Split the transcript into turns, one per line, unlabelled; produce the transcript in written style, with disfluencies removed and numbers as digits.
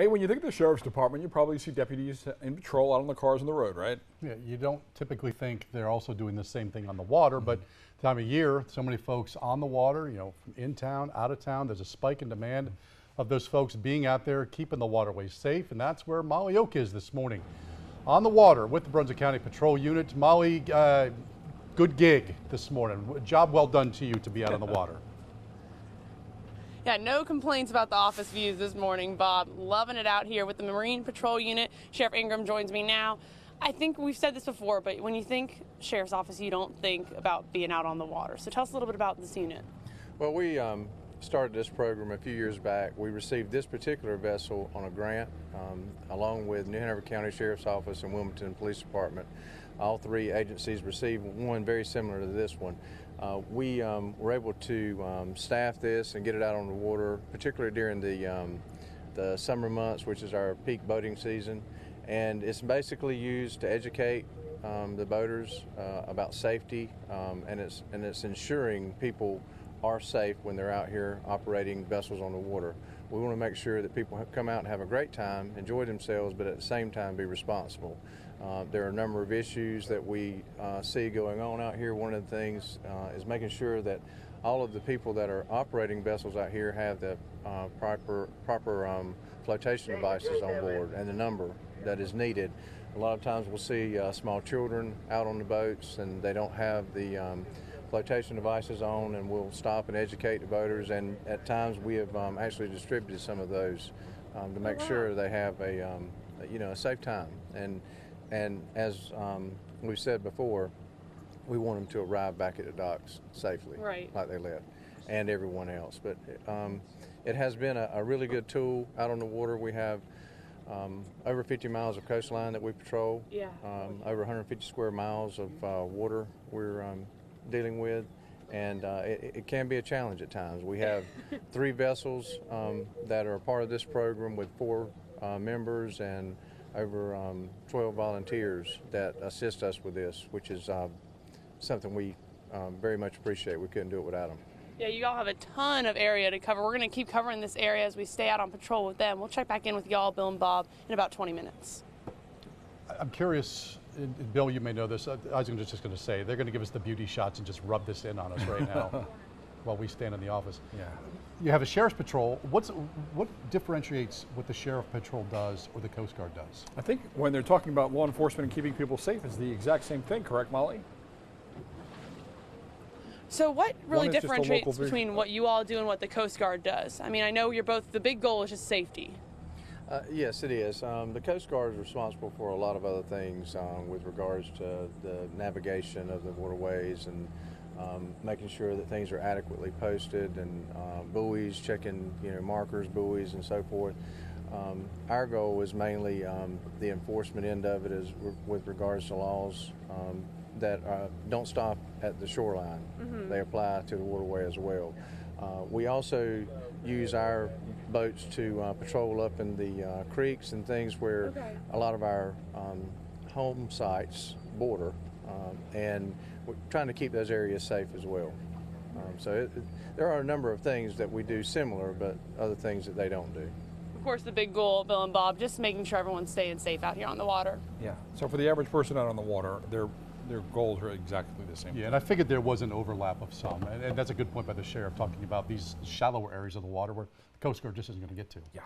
Hey, when you think of the Sheriff's Department, you probably see deputies in patrol out on the cars on the road, right?
Yeah, you don't typically think they're also doing the same thing on the water, but time of year, so many folks on the water, you know, from in town, out of town, there's a spike in demand of those folks being out there, keeping the waterways safe, and that's where Molly Oak is this morning. On the water with the Brunswick County Patrol Unit. Molly, good gig this morning. Job well done to you to be out on the water.
Yeah, no complaints about the office views this morning, Bob. Loving it out here with the Marine Patrol Unit. Sheriff Ingram joins me now. I think we've said this before, but when you think Sheriff's Office, you don't think about being out on the water. So tell us a little bit about this unit.
Well, we started this program a few years back. We received this particular vessel on a grant along with New Hanover County Sheriff's Office and Wilmington Police Department. All three agencies received one very similar to this one. We were able to staff this and get it out on the water, particularly during the summer months, which is our peak boating season. And it's basically used to educate the boaters about safety, and it's ensuring people are safe when they're out here operating vessels on the water. We want to make sure that people come out and have a great time, enjoy themselves, but at the same time be responsible. There are a number of issues that we see going on out here. One of the things is making sure that all of the people that are operating vessels out here have the proper flotation devices on board and the number that is needed. A lot of times we'll see small children out on the boats and they don't have the flotation devices on, and we'll stop and educate the boaters, and at times we have actually distributed some of those to make sure they have a safe time. And as we've said before, we want them to arrive back at the docks safely,
right,
like they left, and everyone else. But it has been a really good tool out on the water. We have over 50 miles of coastline that we patrol, over 150 square miles of water we're dealing with, and it can be a challenge at times. We have 3 vessels that are part of this program with 4 members and over 12 volunteers that assist us with this, which is something we very much appreciate. We couldn't do it without them.
Yeah, you all have a ton of area to cover. We're going to keep covering this area as we stay out on patrol with them. We'll check back in with y'all, Bill and Bob, in about 20 minutes.
I'm curious, Bill, you may know this. I was just going to say, they're going to give us the beauty shots and just rub this in on us right now while we stand in the office.
Yeah.
You have a Sheriff's Patrol. What differentiates what the Sheriff Patrol does or the Coast Guard does?
I think when they're talking about law enforcement and keeping people safe, it's the exact same thing, correct, Molly?
So what really differentiates between what you all do and what the Coast Guard does? I mean, I know you're both, the big goal is just safety.
Yes, it is. The Coast Guard is responsible for a lot of other things with regards to the navigation of the waterways and making sure that things are adequately posted, and buoys, checking markers, buoys, and so forth. Our goal is mainly the enforcement end of it, is with regards to laws that don't stop at the shoreline. They apply to the waterway as well. We also use our boats to patrol up in the creeks and things where a lot of our home sites border, and we're trying to keep those areas safe as well. There are a number of things that we do similar, but other things that they don't do.
Of course, the big goal, Bill and Bob, just making sure everyone's staying safe out here on the water.
Yeah. So for the average person out on the water, their goals are exactly the same.
Yeah, and I figured there was an overlap of some, and that's a good point by the Sheriff, talking about these shallower areas of the water where the Coast Guard just isn't going to get to.
Yeah.